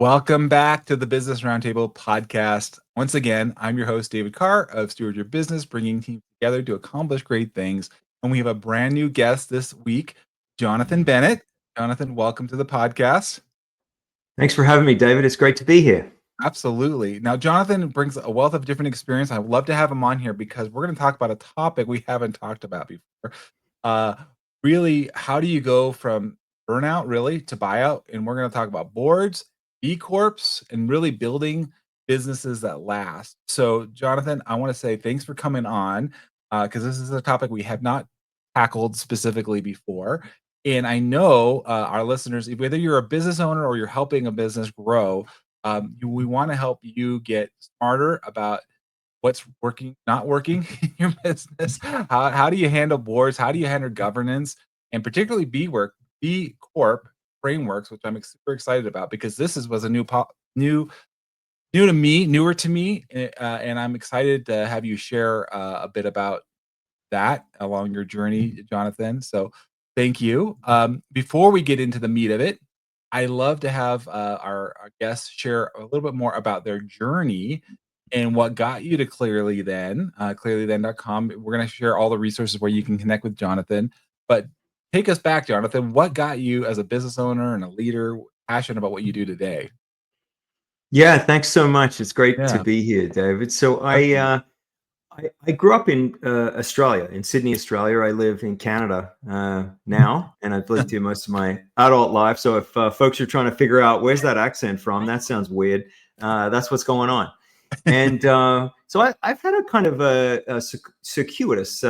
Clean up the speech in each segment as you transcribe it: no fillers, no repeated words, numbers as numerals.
Welcome back to the Business Roundtable Podcast. Once again, I'm your host, David Carr of Steward Your Business, bringing teams together to accomplish great things. And we have a brand new guest this week, Jonathan Bennett. Jonathan, welcome to the podcast. Thanks for having me, David. It's great to be here. Absolutely. Now, Jonathan brings a wealth of different experience. I'd love to have him on here because we're going to talk about a topic we haven't talked about before. Really, how do you go from burnout, really, to buyout? And we're going to talk about boards, B Corps, and really building businesses that last. So, Jonathan, I want to say thanks for coming on because this is a topic we have not tackled specifically before. And I know our listeners, whether you're a business owner or you're helping a business grow, we want to help you get smarter about what's working, not working in your business. How do you handle boards? How do you handle governance? And particularly B Corp frameworks, which I'm super excited about because this was a newer to me, and I'm excited to have you share a bit about that along your journey, Jonathan. So thank you. Before we get into the meat of it, I love to have our guests share a little bit more about their journey and what got you to clearlythen.com. We're going to share all the resources where you can connect with Jonathan. But take us back, Jonathan. What got you as a business owner and a leader passionate about what you do today? Yeah, thanks so much. It's great to be here, David. So I grew up in Australia, in Sydney, Australia. I live in Canada now, and I've lived here most of my adult life. So if folks are trying to figure out where's that accent from, that sounds weird. That's what's going on. And so I've had a kind of a circuitous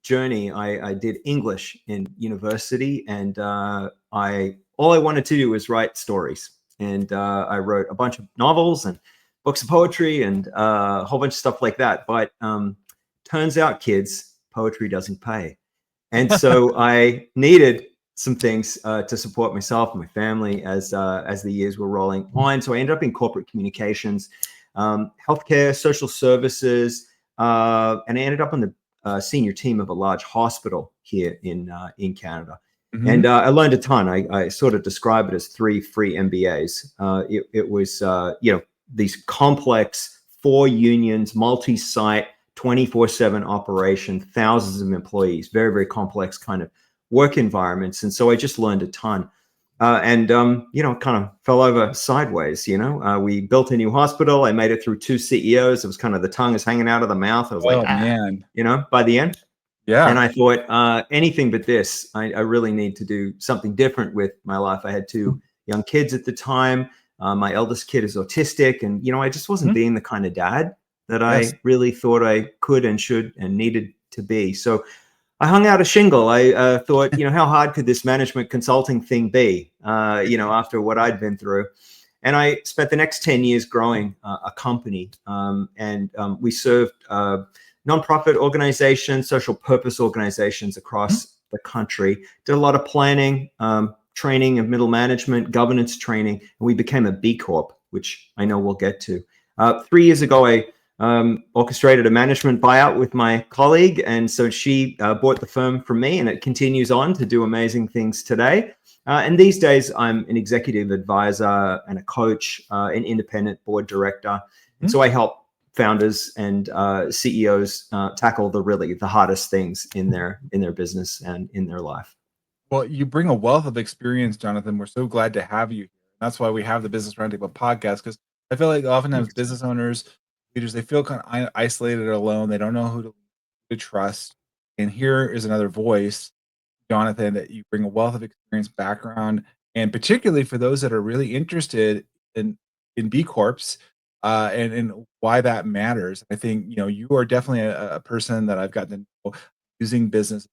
journey. I did English in university, and all I wanted to do was write stories. And I wrote a bunch of novels and books of poetry and a whole bunch of stuff like that. But turns out, kids, poetry doesn't pay. And so I needed some things to support myself and my family as the years were rolling on. So I ended up in corporate communications, healthcare, social services, and I ended up on the senior team of a large hospital here in Canada. Mm-hmm. And I learned a ton. I sort of describe it as 3 free MBAs. It was, these complex 4 unions, multi-site, 24/7 operation, thousands of employees, very, very complex kind of work environments. And so I just learned a ton. And kind of fell over sideways. We built a new hospital. I made it through 2 CEOs. It was kind of the tongue is hanging out of the mouth. I was man, by the end. Yeah. And I thought anything but this. I really need to do something different with my life. I had 2 young kids at the time. My eldest kid is autistic, and I just wasn't being the kind of dad that I really thought I could and should and needed to be. So I hung out a shingle. I thought, how hard could this management consulting thing be? After what I'd been through, and I spent the next 10 years growing a company, and we served nonprofit organizations, social purpose organizations across the country. Did a lot of planning. Training of middle management, governance training, and we became a B Corp, which I know we'll get to. 3 years ago, I orchestrated a management buyout with my colleague, and so she bought the firm from me, and it continues on to do amazing things today. And these days, I'm an executive advisor and a coach, an independent board director, and so I help founders and CEOs tackle the hardest things in their business and in their life. Well, you bring a wealth of experience, Jonathan. We're so glad to have you. That's why we have the Business Roundtable podcast, because I feel like oftentimes business owners, leaders, they feel kind of isolated or alone. They don't know who to trust. And here is another voice, Jonathan, that you bring a wealth of experience, background, and particularly for those that are really interested in B Corps and why that matters. I think, you are definitely a person that I've gotten to know using business,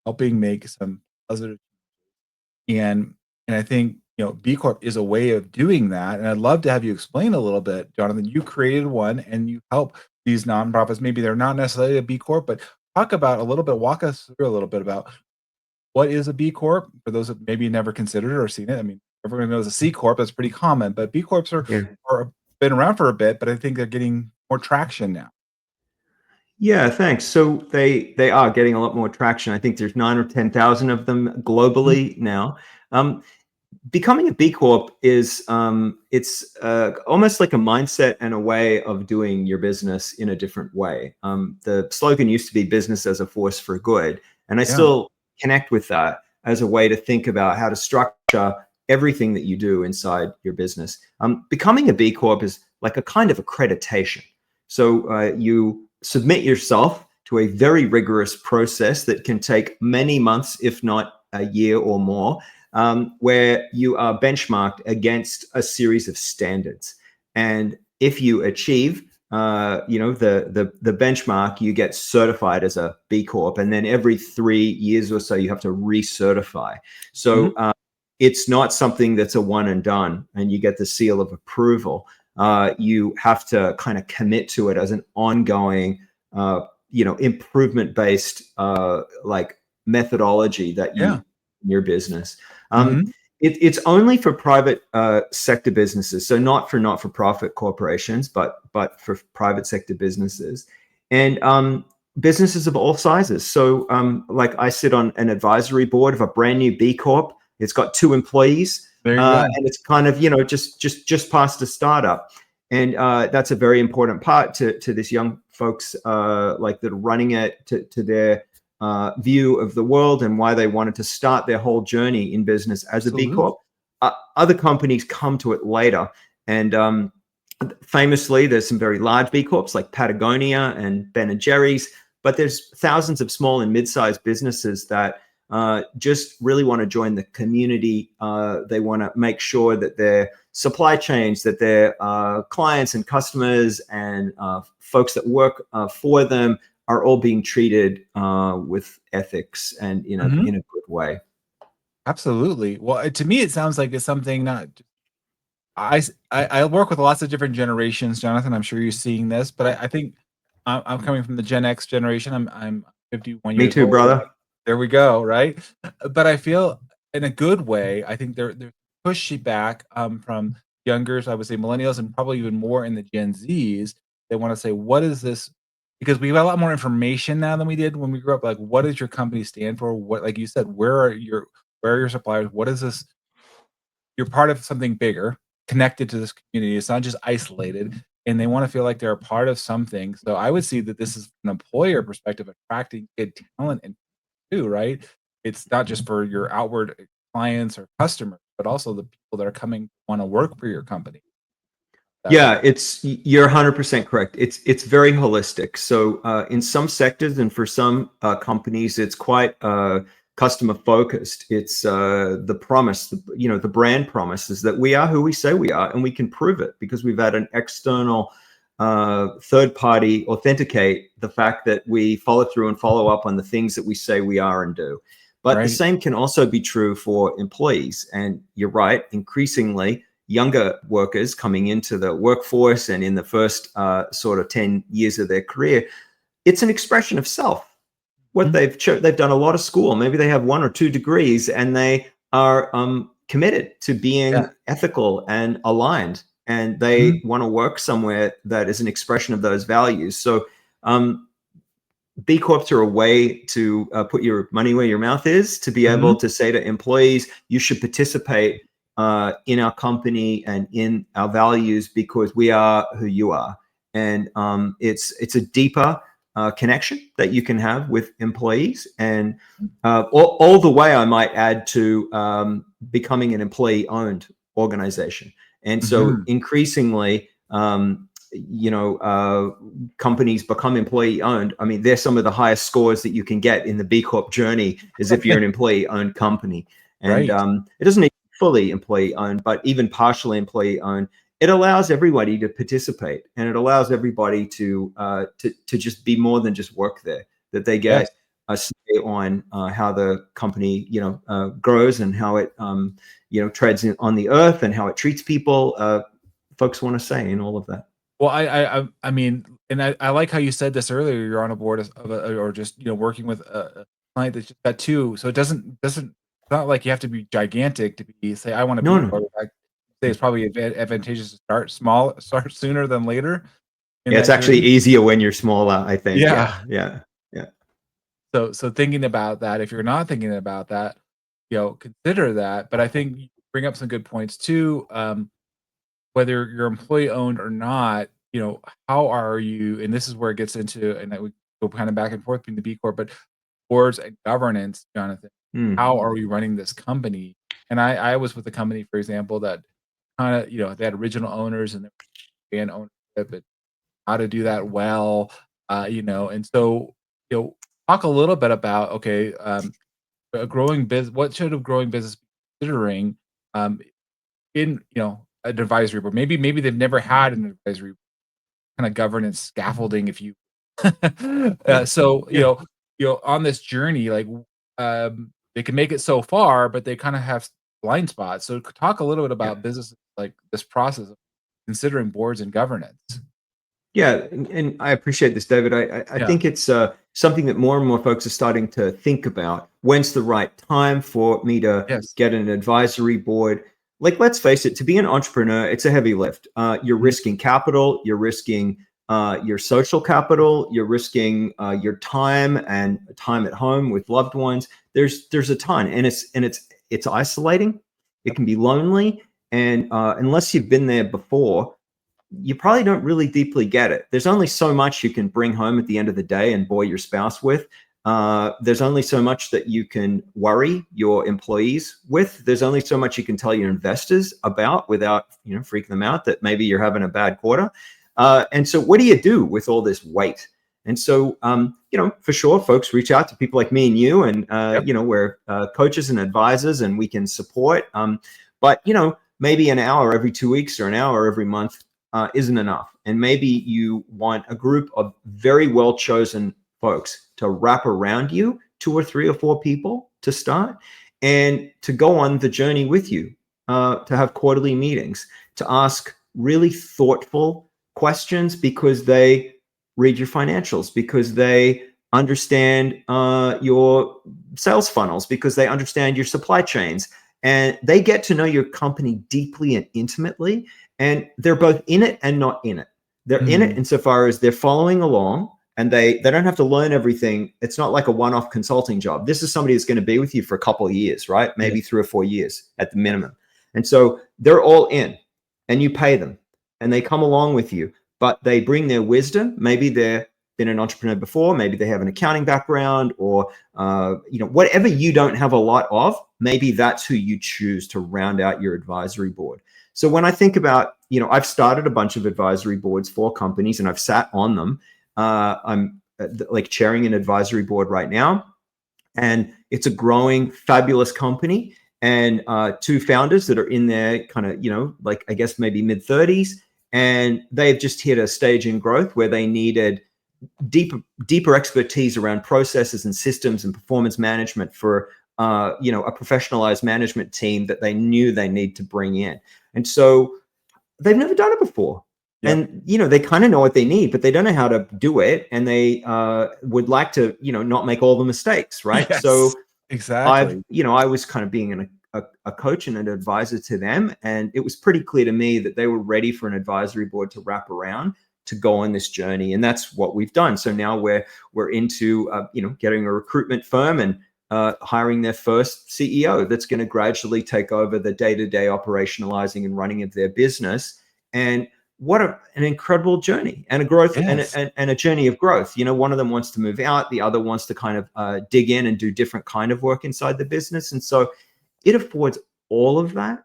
helping make some positive, and I think B Corp is a way of doing that. And I'd love to have you explain a little bit, Jonathan. You created one, and you help these nonprofits. Maybe they're not necessarily a B Corp, but walk us through a little bit about what is a B Corp for those that maybe never considered it or seen it. I mean, everyone knows a C Corp. That's pretty common, but B Corps are been around for a bit, but I think they're getting more traction now. Yeah, thanks. So they are getting a lot more traction. I think there's 9,000 or 10,000 of them globally now. becoming a B Corp is it's almost like a mindset and a way of doing your business in a different way. The slogan used to be "business as a force for good," and I Yeah. still connect with that as a way to think about how to structure everything that you do inside your business. Becoming a B Corp is like a kind of accreditation. So you submit yourself to a very rigorous process that can take many months, if not a year or more, where you are benchmarked against a series of standards. And if you achieve, the benchmark, you get certified as a B Corp, and then every 3 years or so, you have to recertify. So it's not something that's a one and done, and you get the seal of approval. You have to kind of commit to it as an ongoing, improvement-based like methodology that you in your business. It's only for private sector businesses, so not for profit corporations, but for private sector businesses, and businesses of all sizes. So, like I sit on an advisory board of a brand new B Corp. It's got 2 employees, and it's kind of just past a startup, and that's a very important part to this young folks like that are running it to their view of the world and why they wanted to start their whole journey in business as a B Corp. Other companies come to it later, and famously, there's some very large B Corps like Patagonia and Ben & Jerry's, but there's thousands of small and mid-sized businesses that just really want to join the community. They want to make sure that their supply chains, that their clients and customers and folks that work for them are all being treated with ethics and in a good way. Absolutely. Well, to me, it sounds like it's something not. I work with lots of different generations, Jonathan. I'm sure you're seeing this, but I think I'm coming from the Gen X generation. I'm 51 Me years too, old. brother. There we go. Right. But I feel in a good way. I think they're pushback from youngers. I would say millennials, and probably even more in the Gen Zs. They want to say, "What is this?" Because we have a lot more information now than we did when we grew up. Like, what does your company stand for? What, like you said, where are your suppliers? What is this? You're part of something bigger, connected to this community. It's not just isolated, and they want to feel like they're a part of something. So I would see that this is an employer perspective, attracting good talent and too, right? It's not just for your outward clients or customers, but also the people that are coming to want to work for your company. Yeah, you're 100% correct. It's very holistic. So in some sectors and for some companies, it's quite customer focused. It's the promise, the brand promise is that we are who we say we are, and we can prove it because we've had an external third party authenticate the fact that we follow through and follow up on the things that we say we are and do. But the same can also be true for employees. And you're right, increasingly, younger workers coming into the workforce and in the first sort of 10 years of their career, it's an expression of self. What they've done a lot of school, maybe they have 1 or 2 degrees, and they are committed to being ethical and aligned, and they want to work somewhere that is an expression of those values. So B Corps are a way to put your money where your mouth is, to be able to say to employees, you should participate in our company and in our values because we are who you are. And it's a deeper connection that you can have with employees. And all the way, I might add, to becoming an employee-owned organization. And so increasingly, companies become employee-owned. I mean, they're some of the highest scores that you can get in the B Corp journey is if you're an employee-owned company. And it doesn't need fully employee-owned, but even partially employee-owned, it allows everybody to participate, and it allows everybody to just be more than just work there. That they get a say on how the company grows and how it treads on the earth and how it treats people. Folks want to say in all of that. Well, I mean, and I like how you said this earlier. You're on a board or just working with a client that's just got 2, so it doesn't. It's not like you have to be gigantic to say I want to be. No. I say it's probably advantageous to start small, start sooner than later. Yeah, it's actually easier when you're smaller, I think. Yeah. So thinking about that, if you're not thinking about that, consider that. But I think bring up some good points too. Whether you're employee owned or not, how are you? And this is where it gets into, and I would go kind of back and forth between the B Corp, but boards and governance, Jonathan. Mm. How are we running this company? And I was with a company, for example, that kind of, they had original owners and fan ownership and how to do that well, and so, talk a little bit about, okay, a growing business, what should a growing business be considering, um, in, an advisory board? Maybe they've never had an advisory kind of governance scaffolding, if you Yeah. so, Yeah. on this journey, like, they can make it so far, but they kind of have blind spots. So talk a little bit Yeah. about business, like this process of considering boards and governance. Yeah, and I appreciate this, David. I Yeah. think it's something that more and more folks are starting to think about. When's the right time for me to Yes. get an advisory board? Like, let's face it, to be an entrepreneur, it's a heavy lift. You're Mhm. risking capital, you're risking your social capital, you're risking your time and time at home with loved ones. There's a ton, and it's isolating. It can be lonely, and unless you've been there before, you probably don't really deeply get it. There's only so much you can bring home at the end of the day and bore your spouse with. There's only so much that you can worry your employees with. There's only so much you can tell your investors about without, freaking them out that maybe you're having a bad quarter. And so what do you do with all this weight? And so, for sure, folks reach out to people like me and you, and, Yep. we're coaches and advisors, and we can support. But, maybe an hour every 2 weeks or an hour every month isn't enough. And maybe you want a group of very well chosen folks to wrap around you, 2 or 3 or 4 people to start, and to go on the journey with you, to have quarterly meetings, to ask really thoughtful questions because they read your financials, because they understand your sales funnels, because they understand your supply chains, and they get to know your company deeply and intimately. And they're both in it and not in it. They're in it Mhm. insofar as they're following along, and they don't have to learn everything. It's not like a one-off consulting job. This is somebody that's going to be with you for a couple of years, right? Maybe 3 or 4 years at the minimum. And so they're all in, and you pay them, and they come along with you, but they bring their wisdom. Maybe they've been an entrepreneur before. Maybe they have an accounting background, or whatever you don't have a lot of. Maybe that's who you choose to round out your advisory board. So when I think about, I've started a bunch of advisory boards for companies, and I've sat on them. I'm like chairing an advisory board right now, and it's a growing, fabulous company. And 2 founders that are in their kind of, like, I guess maybe mid-30s, and they've just hit a stage in growth where they needed deeper expertise around processes and systems and performance management for a professionalized management team that they knew they need to bring in. And so they've never done it before. Yep. And they kind of know what they need, but they don't know how to do it, and they would like to not make all the mistakes, right? Yes, So exactly. I was kind of being a coach and an advisor to them, and it was pretty clear to me that they were ready for an advisory board to wrap around to go on this journey, and that's what we've done. So now we're into getting a recruitment firm and hiring their first CEO that's going to gradually take over the day-to-day operationalizing and running of their business. And what an incredible journey, and a growth, Yes. and a journey of growth. One of them wants to move out, the other wants to kind of dig in and do different kind of work inside the business. And so it affords all of that.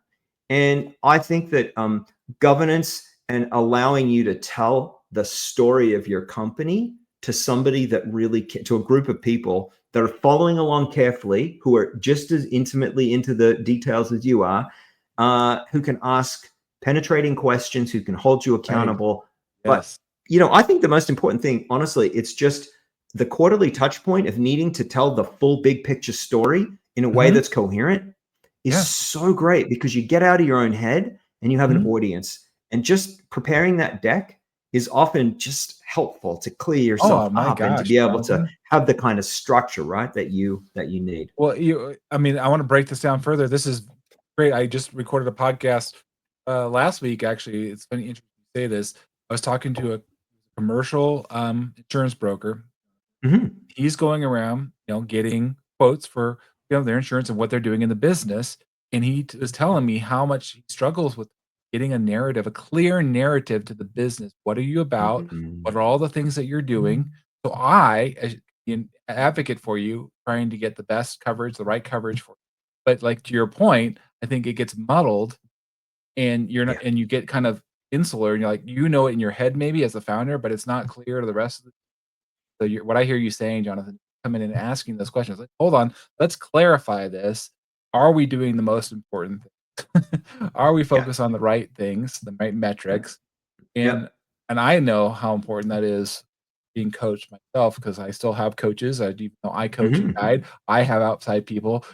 And I think that governance and allowing you to tell the story of your company to somebody that really to a group of people that are following along carefully, who are just as intimately into the details as you are, who can ask penetrating questions, who can hold you Right. accountable. But Yes. I think the most important thing, honestly, it's just the quarterly touch point of needing to tell the full big picture story in a way Mhm. that's coherent is Yes. so great, because you get out of your own head and you have an Mhm. audience. And just preparing that deck is often just helpful to clear yourself Oh my up and to gosh, be able to Jonathan. have the kind of structure, right, that you need. Well, I mean, I want to break this down further. This is great. I just recorded a podcast last week. Actually, it's funny interesting to say this. I was talking to a commercial insurance broker. Mhm. He's going around, getting quotes for their insurance and what they're doing in the business. and he was telling me how much he struggles with getting a narrative, a clear narrative to the business. What are you about? What Mhm. are all the things that you're doing? So I, as an advocate for you, trying to get the best coverage, the right coverage for you. But like to your point, I think it gets muddled and you're not, Yeah. and you get kind of insular and you're like, you know it in your head maybe as a founder, but it's not clear to the rest of the. So what I hear you saying, Jonathan, coming in and asking those questions, like, hold on, let's clarify this. Are we doing the most important things? Are we Yeah. focused on the right things, the right Yep. metrics? And Yep. and I know how important that is being coached myself because I still have coaches. Even though I coach and Mhm. guide, I have outside people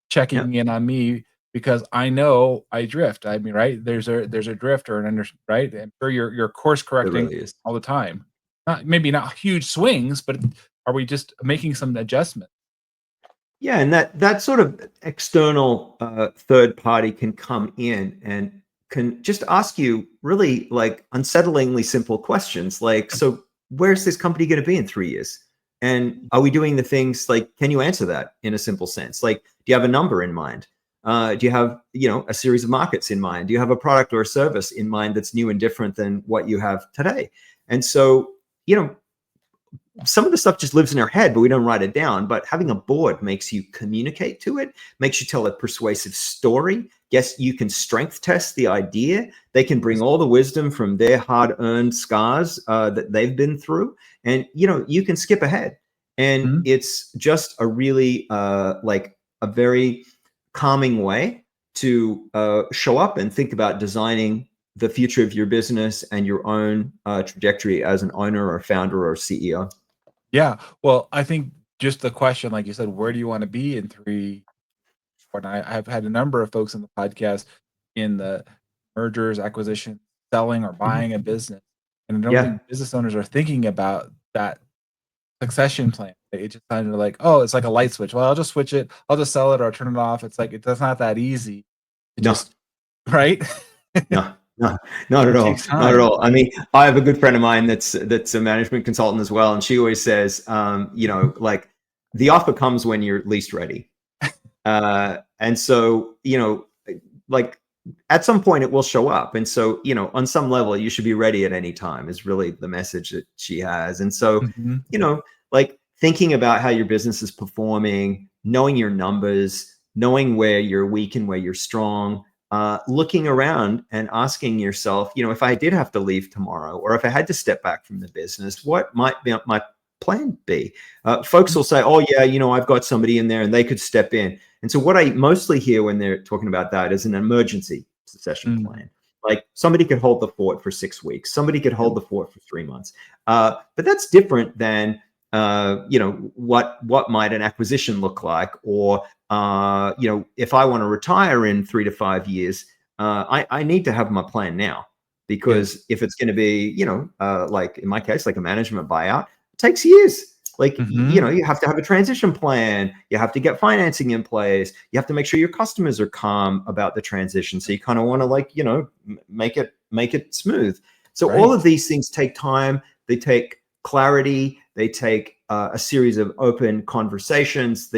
checking Yep. in on me because I know I drift. I mean, right? There's a drift or an right? I'm sure you're course It correcting really is. all the time. Not maybe not huge swings, but are we just making some adjustments? Yeah, and that sort of external third party can come in and can just ask you really like unsettlingly simple questions, like, so where's this company going to be in 3 years? And are we doing the things like? Can you answer that in a simple sense? Like, do you have a number in mind? Do you have a series of markets in mind? Do you have a product or a service in mind that's new and different than what you have today? And so some of the stuff just lives in our head, but we don't write it down. But having a board makes you communicate to it, makes you tell a persuasive story. Yes, you can strength test the idea. They can bring all the wisdom from their hard-earned scars that they've been through, and you can skip ahead. And Mhm. it's just a really like a very calming way to show up and think about designing the future of your business and your own trajectory as an owner or founder or CEO. Yeah. Well, I think just the question, like you said, where do you want to be in 3? And I've had a number of folks in the podcast in the mergers, acquisition, selling or Mhm. buying a business. And I don't Yeah. think business owners are thinking about that succession plan. It just kind of like, oh, it's like a light switch. Well, I'll just switch it. I'll just sell it or turn it off. It's like that's not that easy to No, just right. no, no, not at It all. takes Not at time. all. I mean, I have a good friend of mine that's a management consultant as well, and she always says, like the offer comes when you're least ready. And so, like at some point it will show up. And so, on some level, you should be ready at any time is really the message that she has. And so, Mhm. like thinking about how your business is performing, knowing your numbers, knowing where you're weak and where you're strong, looking around and asking yourself, if I did have to leave tomorrow, or if I had to step back from the business, what might be my plan be? Folks will say, oh, yeah, I've got somebody in there and they could step in. And so what I mostly hear when they're talking about that is an emergency succession Mhm. plan. Like somebody could hold the fort for 6 weeks, somebody could hold the fort for 3 months. But that's different than what might an acquisition look like, or if I want to retire in 3 to 5 years, I need to have my plan now, Yes. because if it's going to be like in my case, like a management buyout, it takes years. Like, Mhm. you have to have a transition plan. You have to get financing in place. You have to make sure your customers are calm about the transition. So you kind of want to make it smooth. So all Right. of these things take time. They take clarity. They take a series of open conversations.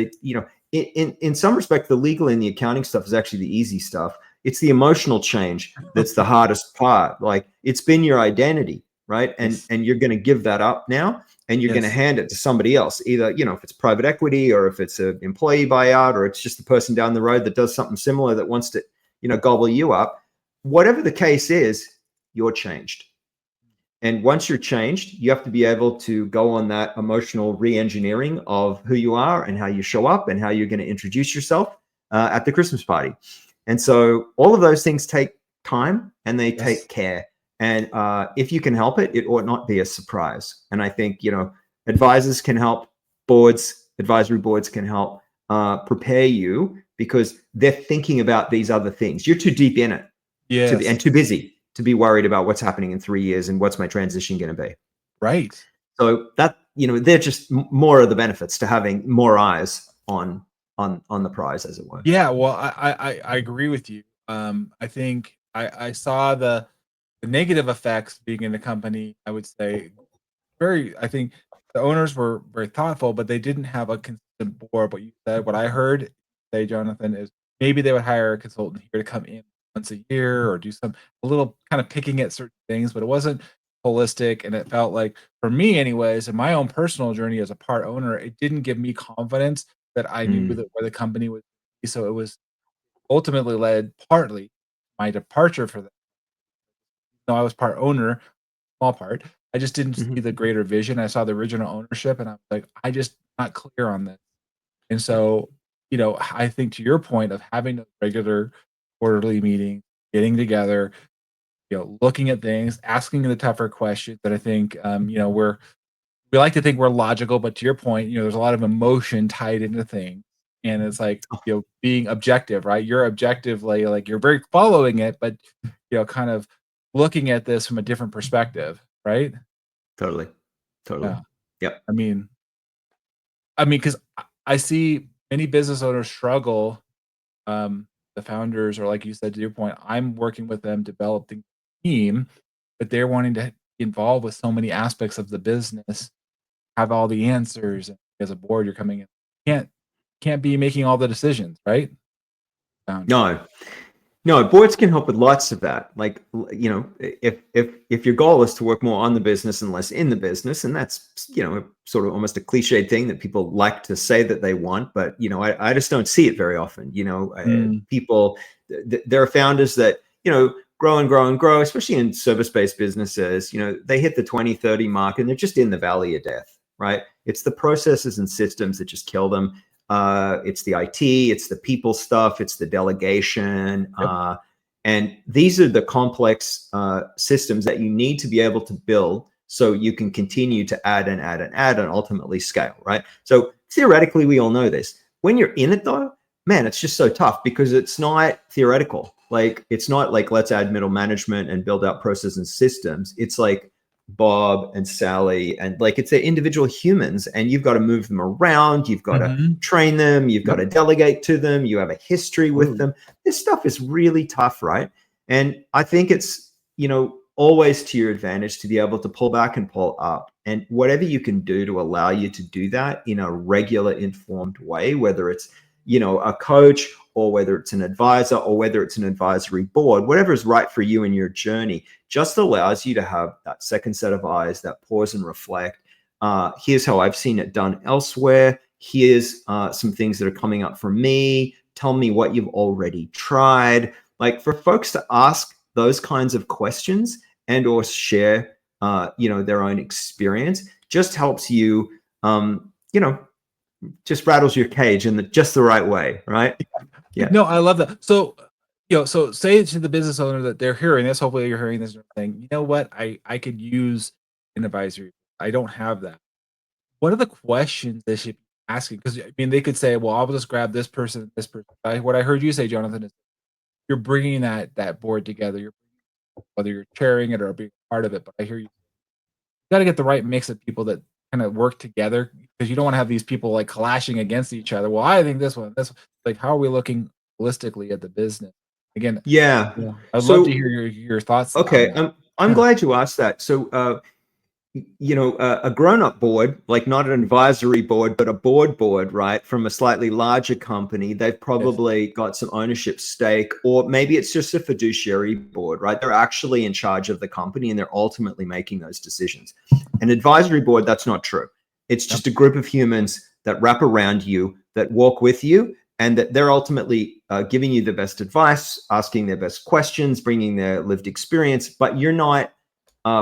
In some respect, the legal and the accounting stuff is actually the easy stuff. It's the emotional change that's the hardest part. Like, it's been your identity, right? And Yes. and you're going to give that up now, and you're going to Yes. hand it to somebody else, either if it's private equity, or if it's an employee buyout, or it's just the person down the road that does something similar that wants to gobble you up. Whatever the case is, you're changed. And once you're changed, you have to be able to go on that emotional re-engineering of who you are and how you show up and how you're going to introduce yourself at the Christmas party. And so all of those things take time and they Yes. take care. And if you can help it, it ought not be a surprise. And I think, advisors can help, advisory boards can help prepare you, because they're thinking about these other things. You're too deep in it and Yes. too busy to be worried about what's happening in 3 years and what's my transition going to be. Right. So that, they're just more of the benefits to having more eyes on the prize, as it were. Yeah, well, I agree with you. I think I saw the negative effects being in the company. I would say I think the owners were very thoughtful, but they didn't have a consistent board. What you said, what I heard say, Jonathan, is maybe they would hire a consultant here to come in once a year or do a little kind of picking at certain things, but it wasn't holistic. And it felt like, for me, anyways, in my own personal journey as a part owner, it didn't give me confidence that I knew Mm, that where the company would be. So it was ultimately led partly my departure for that. No, I was part owner, small part. I just didn't see mhm. the greater vision. I saw the original ownership and I was like, I just not clear on this. And Yeah. so, I think to your point of having a regular quarterly meeting, getting together, looking at things, asking the tougher questions that I think, we like to think we're logical, but to your point, there's a lot of emotion tied into things. And it's like, Oh, being objective, right? You're objectively like you're very following it, but kind of looking at this from a different perspective, right? totally. Totally. Yeah. Yep. Because I see many business owners struggle. The founders, or like you said, to your point, I'm working with them developing the team, but they're wanting to be involved with so many aspects of the business, have all the answers. And as a board, you're coming in, can't can't be making all the decisions, right? Founder. No, no, boards can help with lots of that. Like, if your goal is to work more on the business and less in the business, and that's, sort of almost a cliched thing that people like to say that they want, but, I just don't see it very often. Mm, People, there are founders that, grow and grow and grow, especially in service-based businesses. They hit the 20, 30 mark and they're just in the valley of death, right? It's the processes and systems that just kill them. It's the IT, it's the people stuff, it's the delegation. yep. And these are the complex systems that you need to be able to build so you can continue to add and add and add and ultimately scale, right? So theoretically, we all know this. When you're in it though, man, it's just so tough because it's not theoretical. Like, it's not like, let's add middle management and build out processes and systems. It's like Bob and Sally, and like, it's their individual humans, and you've got to move them around. You've got to Mhm. train them. You've got Yep. to delegate to them. You have a history with Absolutely. them. This stuff is really tough, right? And I think it's, always to your advantage to be able to pull back and pull up. And whatever you can do to allow you to do that in a regular, informed way, whether it's, a coach, or whether it's an advisor, or whether it's an advisory board, whatever is right for you in your journey, just allows you to have that second set of eyes, that pause and reflect. Here's how I've seen it done elsewhere. Here's some things that are coming up for me. Tell me what you've already tried. Like, for folks to ask those kinds of questions and or share, their own experience, just helps you, just rattles your cage in just the right way, right? Yeah. No, I love that. So, so say to the business owner that they're hearing this, hopefully you're hearing this and saying, you know what, I could use an advisory. I don't have that. What are the questions they should be asking? Because I mean, they could say, well, I'll just grab this person, this person. What I heard you say, Jonathan, is you're bringing that board together. Whether you're chairing it or being part of it. But I hear you got to get the right mix of people that kind of work together, because you don't want to have these people like clashing against each other. Well, I think this, like, how are we looking holistically at the business? Again, Yeah. I'd love to So, hear your thoughts on okay, that. I'm Yeah. glad you asked that. So, a grown-up board, like not an advisory board, but a board, right, from a slightly larger company, they've Yes. probably got some ownership stake, or maybe it's just a fiduciary board, right? They're actually in charge of the company and they're ultimately making those decisions. An advisory board, that's not true. It's Yep. just a group of humans that wrap around you, that walk with you, and that they're ultimately giving you the best advice, asking their best questions, bringing their lived experience, but you're not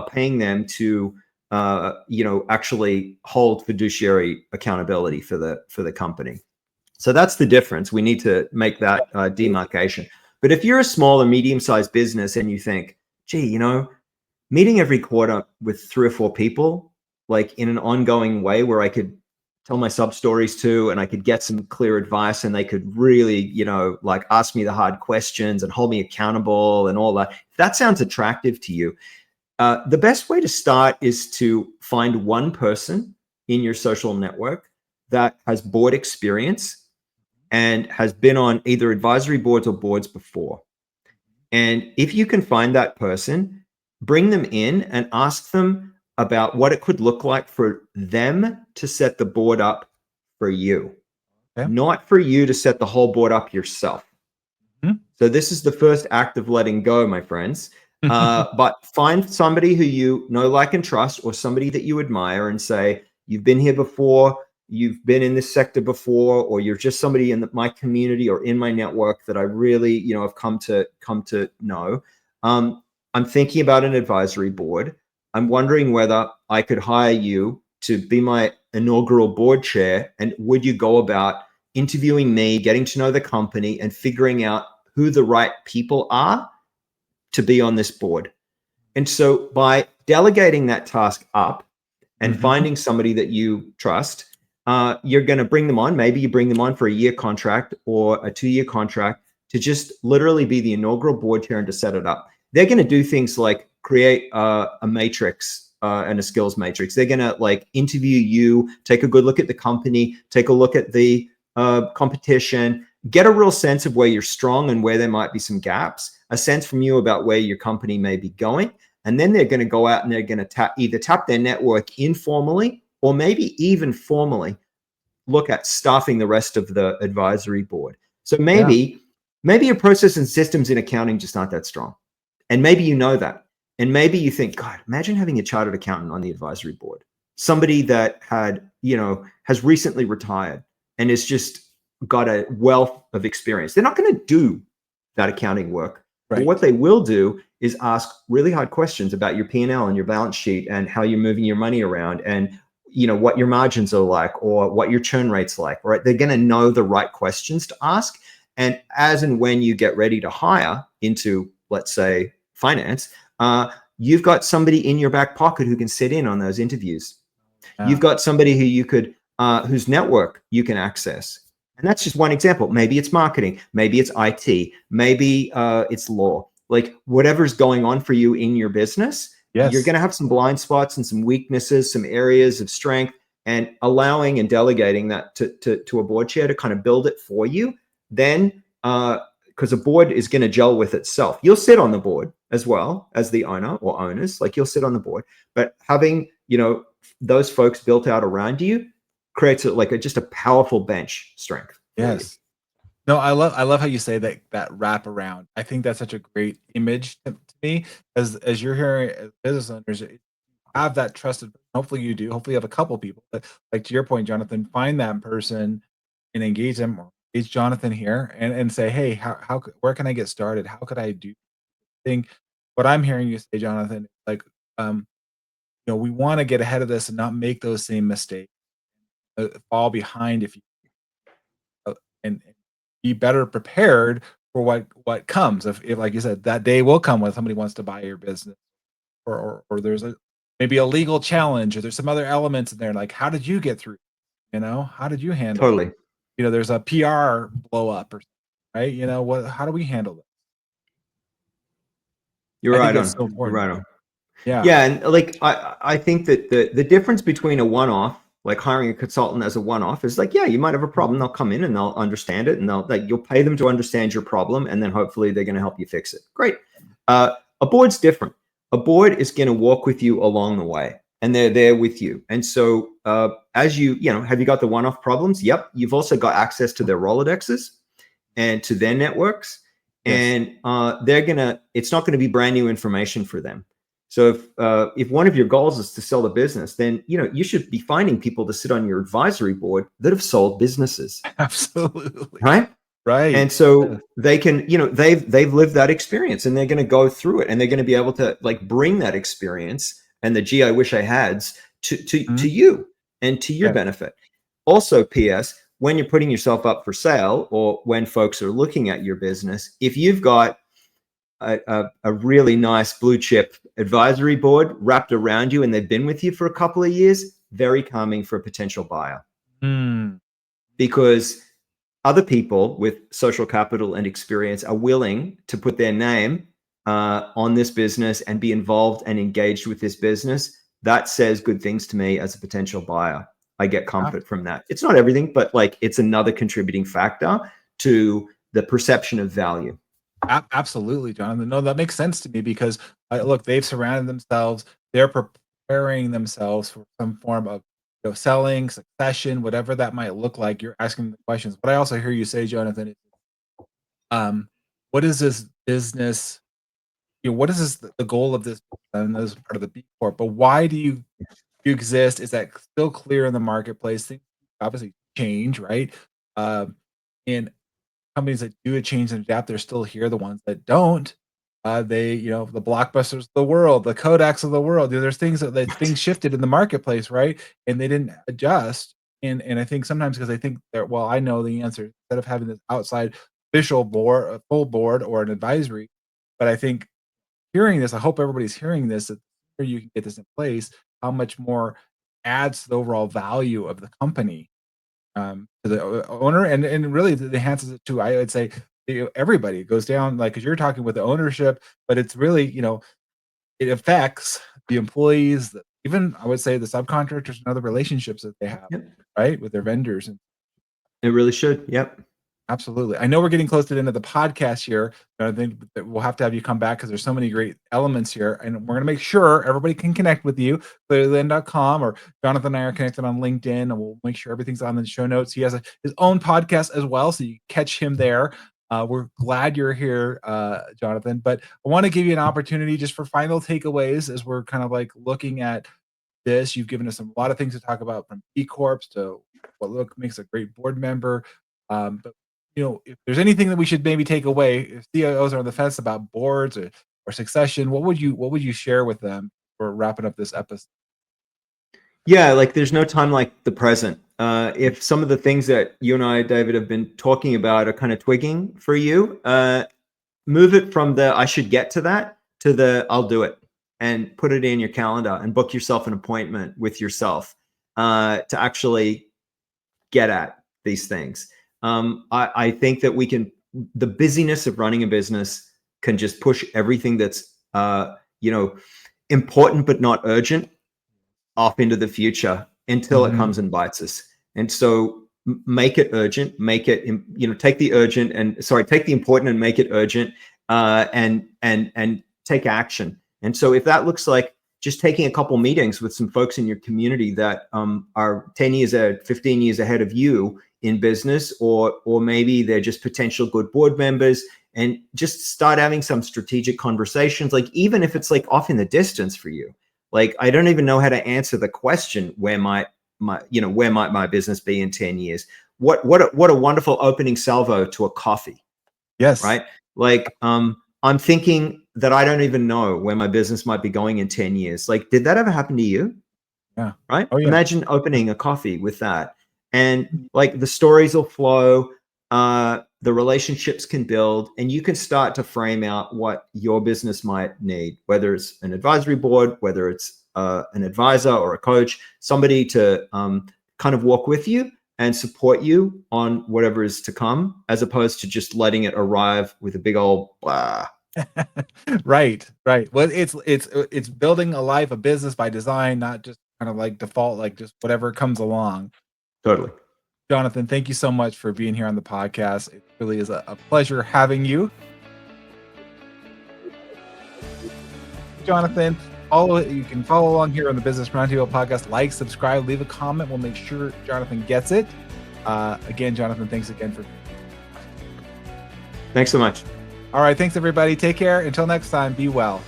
paying them to actually hold fiduciary accountability for the company. So that's the difference. We need to make that Absolutely. demarcation. But if you're a small or medium-sized business and you think, gee, meeting every quarter with 3 or 4 people, like in an ongoing way where I could tell my sub stories to, and I could get some clear advice, and they could really, like, ask me the hard questions and hold me accountable and all that. If that sounds attractive to you, the best way to start is to find one person in your social network that has board experience and has been on either advisory boards or boards before. And if you can find that person, bring them in and ask them about what it could look like for them to set the board up for you, Okay. not for you to set the whole board up yourself. So this is the first act of letting go, my friends. But find somebody who you know, like, and trust, or somebody that you admire, and say, you've been here before, you've been in this sector before, or you're just somebody in my community or in my network that I really, you know, have come to know. I'm thinking about an advisory board. I'm wondering whether I could hire you to be my inaugural board chair. And would you go about interviewing me, getting to know the company, and figuring out who the right people are to be on this board? And so by delegating that task up and finding somebody that you trust, you're going to bring them on. Maybe you bring them on for a year contract or a 2-year contract to just literally be the inaugural board chair and to set it up. They're going to do things like create a matrix and a skills matrix. They're going to like interview you, take a good look at the company, take a look at the competition, get a real sense of where you're strong and where there might be some gaps, a sense from you about where your company may be going. And then they're going to go out and they're going to either tap their network informally or maybe even formally look at staffing the rest of the advisory board. So maybe your process and systems in accounting just aren't that strong. And maybe you know that. And maybe you think, God, imagine having a chartered accountant on the advisory board, somebody that had, you know, has recently retired and has just got a wealth of experience. They're not going to do that accounting work. Right. But what they will do is ask really hard questions about your P&L and your balance sheet and how you're moving your money around and, you know, what your margins are like or what your churn rate's like, right? They're going to know the right questions to ask. And as and when you get ready to hire into, let's say, finance, you've got somebody in your back pocket who can sit in on those interviews. You've got somebody who you could, whose network you can access. And that's just one example. Maybe it's marketing, maybe it's IT, maybe it's law. Like whatever's going on for you in your business, you're going to have some blind spots and some weaknesses, some areas of strength, and allowing and delegating that to a board chair to kind of build it for you. Then, because a board is going to gel with itself. You'll sit on the board as well as the owner or owners, like you'll sit on the board, but having, you know, those folks built out around you creates just a powerful bench strength. Yes. No, I love how you say that wrap around. I think that's such a great image to me as you're hearing as business owners, have that trusted. Hopefully you do. Hopefully you have a couple people. But like to your point, Jonathan, find that person and engage them or engage Jonathan here and say, hey, where can I get started? How could I do? Think what I'm hearing you say, Jonathan, like you know, we want to get ahead of this and not make those same mistakes, fall behind if you and be better prepared for what comes. If like you said, that day will come when somebody wants to buy your business, or there's maybe a legal challenge, or there's some other elements in there. Like, how did you get through? You know, how did you handle? Totally. It? You know, there's a PR blow up, or right? You know, how do we handle this? You're right on. So You're right on. Yeah, and like I think that the difference between a one-off, like hiring a consultant as a one-off, is like, yeah, you might have a problem. They'll come in and they'll understand it, and you'll pay them to understand your problem, and then hopefully they're going to help you fix it. Great. A board's different. A board is going to walk with you along the way, and they're there with you. And so as you know, have you got the one-off problems? Yep. You've also got access to their Rolodexes and to their networks, and it's not going to be brand new information for them. So if one of your goals is to sell the business, then, you know, you should be finding people to sit on your advisory board that have sold businesses. Absolutely. Right. And so they can, you know, they've lived that experience, and they're going to go through it, and they're going to be able to like bring that experience and the gee, I wish I had's to you and to your benefit. Also, P.S., when you're putting yourself up for sale, or when folks are looking at your business, if you've got a really nice blue chip advisory board wrapped around you and they've been with you for a couple of years, very calming for a potential buyer. Because other people with social capital and experience are willing to put their name on this business and be involved and engaged with this business. That says good things to me as a potential buyer. I get comfort from that. It's not everything, but like it's another contributing factor to the perception of value. Absolutely, Jonathan. No, that makes sense to me because look, they've surrounded themselves. They're preparing themselves for some form of, you know, selling, succession, whatever that might look like. You're asking the questions. But I also hear you say, Jonathan, what is this business? What is the goal of this? And this is part of the B Corp, but why do you exist? Is that still clear in the marketplace? Things obviously change, right? And companies that do a change and adapt, they're still here. The ones that don't, they, the Blockbusters of the world, the Kodaks of the world, there's things that things shifted in the marketplace, right? And they didn't adjust. And I think sometimes because I think that, well, I know the answer instead of having this outside official board, a full board or an advisory. But I think hearing this, I hope everybody's hearing this, that you can get this in place, how much more adds to the overall value of the company, to the owner, and really it enhances it to, I would say, everybody goes down, like, because you're talking with the ownership, but it's really, it affects the employees, even I would say the subcontractors and other relationships that they have, Yep. right, with their vendors. And It really should. Yep. absolutely. I know we're getting close to the end of the podcast here, but I think that we'll have to have you come back because there's so many great elements here. And we're going to make sure everybody can connect with you, clearlyland.com, or Jonathan and I are connected on LinkedIn, and we'll make sure everything's on the show notes. He has his own podcast as well, so you can catch him there. We're glad you're here, Jonathan. But I want to give you an opportunity just for final takeaways as we're kind of like looking at this. You've given us a lot of things to talk about, from B Corps to what makes a great board member. But if there's anything that we should maybe take away, if CEOs are on the fence about boards or succession, what would you share with them for wrapping up this episode? Yeah, like there's no time like the present. If some of the things that you and I, David, have been talking about are kind of twigging for you, move it from the I should get to that to the I'll do it, and put it in your calendar and book yourself an appointment with yourself to actually get at these things. I think that the busyness of running a business can just push everything that's, important but not urgent off into the future until it comes and bites us. And so make it urgent, take the important and make it urgent, and take action. And so if that looks like just taking a couple meetings with some folks in your community that are 10 years, 15 years ahead of you in business, or maybe they're just potential good board members, and just start having some strategic conversations, like even if it's like off in the distance for you. Like, I don't even know how to answer the question, where might my business be in 10 years? What a wonderful opening salvo to a coffee. Yes. Right? Like, I'm thinking that I don't even know where my business might be going in 10 years. Like, did that ever happen to you? Yeah. Right? Oh, yeah. Imagine opening a coffee with that. And like the stories will flow, the relationships can build, and you can start to frame out what your business might need, whether it's an advisory board, whether it's an advisor or a coach, somebody to kind of walk with you and support you on whatever is to come, as opposed to just letting it arrive with a big old blah. Right. Well, it's building a life, a business by design, not just kind of like default, like just whatever comes along. Totally. Jonathan, thank you so much for being here on the podcast. It really is a pleasure having you. Jonathan, you can follow along here on the Business Roundtable Podcast. Like, subscribe, leave a comment. We'll make sure Jonathan gets it. Again, Jonathan, thanks again for. Thanks so much. All right. Thanks, everybody. Take care. Until next time, be well.